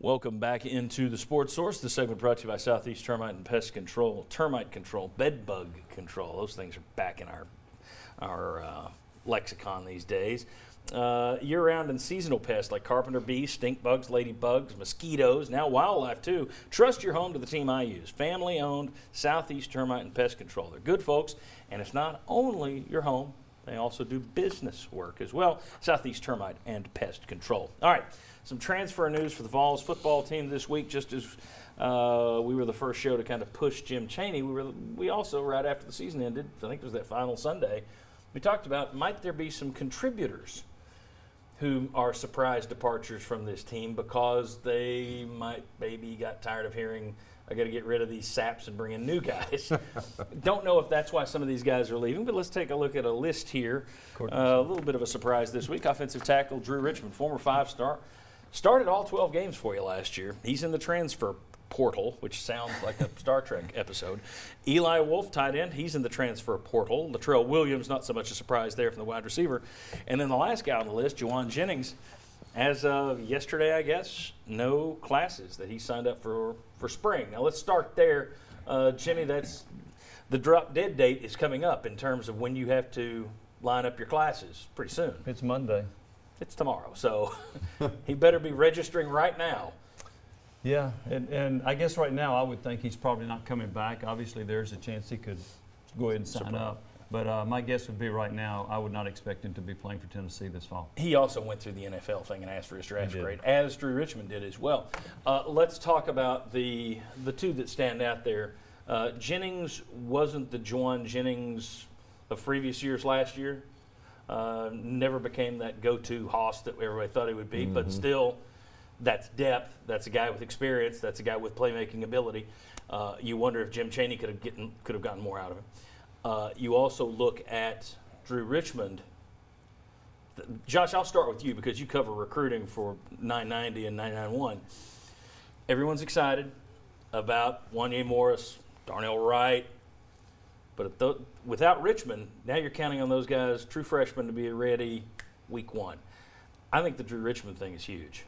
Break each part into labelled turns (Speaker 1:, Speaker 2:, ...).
Speaker 1: Welcome back into the Sports Source. This segment brought to you by Southeast Termite and Pest Control, termite control, bed bug control. Those things are back in our lexicon these days. Year-round and seasonal pests like carpenter bees, stink bugs, ladybugs, mosquitoes, now wildlife too. Trust your home to the team I use. Family-owned Southeast Termite and Pest Control. They're good folks, and it's not only your home. They also do business work as well. Southeast Termite and Pest Control. All right. Some transfer news for the Vols football team this week. Just as we were the first show to kind of push Jim Chaney, we also, right after the season ended, I think it was that final Sunday, we talked about might there be some contributors who are surprise departures from this team because they might maybe got tired of hearing, I got to get rid of these saps and bring in new guys. Don't know if that's why some of these guys are leaving, but let's take a look at a list here. A little bit of a surprise this week. Offensive tackle Drew Richmond, former five-star. Started all 12 games for you last year. He's in the transfer portal, which sounds like a Star Trek episode. Eli Wolf, tight end, he's in the transfer portal. Latrell Williams, not so much a surprise there from the wide receiver. And then the last guy on the list, Juwan Jennings, as of yesterday, I guess, no classes that he signed up for spring. Now let's start there. Jimmy, that's the drop-dead date is coming up in terms of when you have to line up your classes pretty soon.
Speaker 2: It's Monday.
Speaker 1: It's tomorrow, so he better be registering right now.
Speaker 2: Yeah, and I guess right now I would think he's probably not coming back. Obviously, there's a chance he could go ahead and sign up. But my guess would be right now I would not expect him to be playing for Tennessee this fall.
Speaker 1: He also went through the NFL thing and asked for his draft grade, as Drew Richmond did as well. Let's talk about the two that stand out there. Jennings wasn't the Juwan Jennings of previous years last year. Never became that go-to hoss that everybody thought he would be, but still, that's depth. That's a guy with experience. That's a guy with playmaking ability. You wonder if Jim Chaney could have gotten more out of him. You also look at Drew Richmond. Josh, I'll start with you because you cover recruiting for 990 and 991. Everyone's excited about Wanya Morris, Darnell Wright. But without Richmond, now you're counting on those guys, true freshmen, to be ready week one. I think the Drew Richmond thing is huge.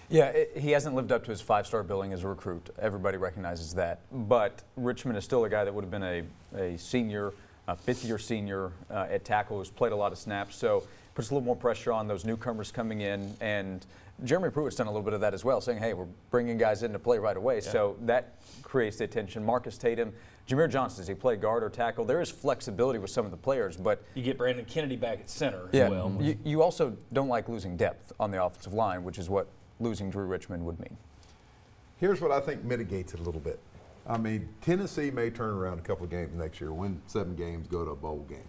Speaker 3: Yeah, he hasn't lived up to his five-star billing as a recruit. Everybody recognizes that. But Richmond is still a guy that would have been a senior, a fifth-year senior at tackle who's played a lot of snaps. So puts a little more pressure on those newcomers coming in. And Jeremy Pruitt's done a little bit of that as well, saying, hey, we're bringing guys in to play right away. Yeah. So that creates the attention. Marcus Tatum, Jameer Johnson, does he play guard or tackle? There is flexibility with some of the players, but
Speaker 1: you get Brandon Kennedy back at center
Speaker 3: as
Speaker 1: well.
Speaker 3: You also don't like losing depth on the offensive line, which is what losing Drew Richmond would mean.
Speaker 4: Here's what I think mitigates it a little bit. I mean, Tennessee may turn around a couple of games next year, win 7 games, go to a bowl game.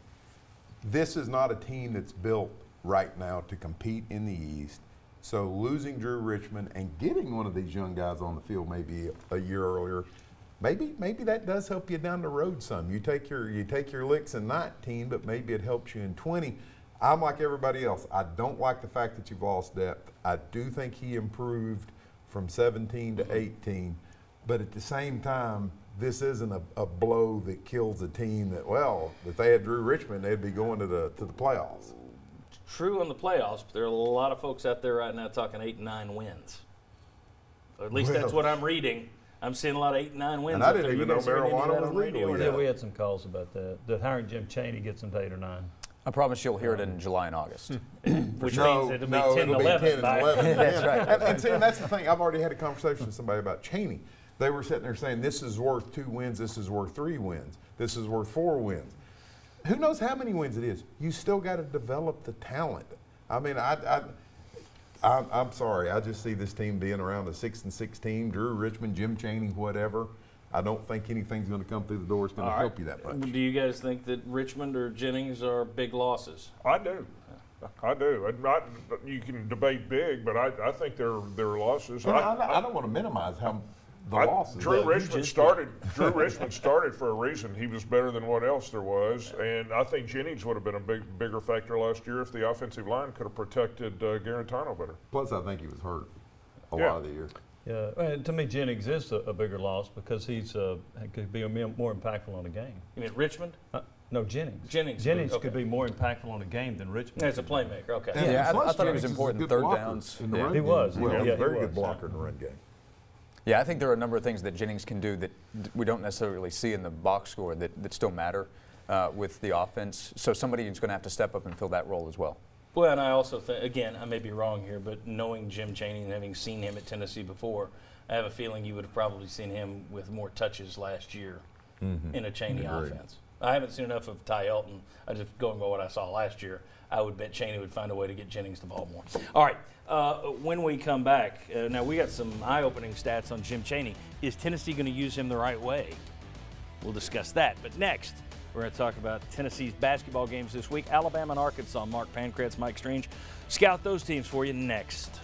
Speaker 4: This is not a team that's built right now to compete in the East. So losing Drew Richmond and getting one of these young guys on the field maybe a year earlier, maybe that does help you down the road some. You take your licks in 19, but maybe it helps you in 20. I'm like everybody else. I don't like the fact that you've lost depth. I do think he improved from 17 to 18, but at the same time, this isn't a blow that kills a team that, well, if they had Drew Richmond, they'd be going to the playoffs.
Speaker 1: True on the playoffs, but there are a lot of folks out there right now talking 8 and 9 wins. Or at least that's what I'm reading. I'm seeing a lot of 8 and 9 wins.
Speaker 4: And I didn't even know marijuana was legal.
Speaker 2: Yeah, we had some calls about that. That hiring Jim Chaney gets them to 8 or 9.
Speaker 3: I promise you'll hear it in July and August.
Speaker 1: Which means it'll be 10 and 11.
Speaker 4: That's right. And see, that's the thing. I've already had a conversation with somebody about Chaney. They were sitting there saying, this is worth 2 wins, this is worth 3 wins, this is worth 4 wins. Who knows how many wins it is? You still got to develop the talent. I mean, I'm sorry. I just see this team being around a 6-6 team. Drew Richmond, Jim Chaney, whatever. I don't think anything's going to come through the door that's going to help you that much.
Speaker 1: Do you guys think that Richmond or Jennings are big losses?
Speaker 5: I do. I do. You can debate big, but I think they're losses.
Speaker 4: I don't want to minimize how the losses.
Speaker 5: Drew Richmond started for a reason. He was better than what else there was, and I think Jennings would have been a bigger factor last year if the offensive line could have protected Garantano better.
Speaker 4: Plus, I think he was hurt a lot of the year.
Speaker 2: Yeah, and to me, Jennings is a bigger loss because he's could be more impactful on the game.
Speaker 1: You mean Richmond?
Speaker 2: No, Jennings.
Speaker 1: Jennings,
Speaker 2: Jennings
Speaker 1: okay.
Speaker 2: could be more impactful on a game than Richmond.
Speaker 1: As a playmaker, okay.
Speaker 4: And
Speaker 3: Yeah, I
Speaker 4: plus
Speaker 3: thought he was
Speaker 4: Jennings is a
Speaker 3: important
Speaker 4: good
Speaker 3: third
Speaker 4: blocker
Speaker 3: downs.
Speaker 4: in the
Speaker 3: Yeah.
Speaker 4: run
Speaker 2: He
Speaker 4: game
Speaker 2: was.
Speaker 4: as well.
Speaker 2: Yeah,
Speaker 4: He's a
Speaker 2: he
Speaker 4: very
Speaker 2: was.
Speaker 4: good blocker in the run game.
Speaker 3: Yeah, I think there are a number of things that Jennings can do that we don't necessarily see in the box score that still matter with the offense. So somebody is going to have to step up and fill that role as well.
Speaker 1: Well, and I also think, again, I may be wrong here, but knowing Jim Chaney and having seen him at Tennessee before, I have a feeling you would have probably seen him with more touches last year in a Chaney
Speaker 4: Agreed.
Speaker 1: offense. I haven't seen enough of Ty Elton. I just going by what I saw last year. I would bet Chaney would find a way to get Jennings the ball more. All right, when we come back, now we got some eye-opening stats on Jim Chaney. Is Tennessee going to use him the right way? We'll discuss that. But next, we're going to talk about Tennessee's basketball games this week. Alabama and Arkansas. Mark Pancratz, Mike Strange. Scout those teams for you next.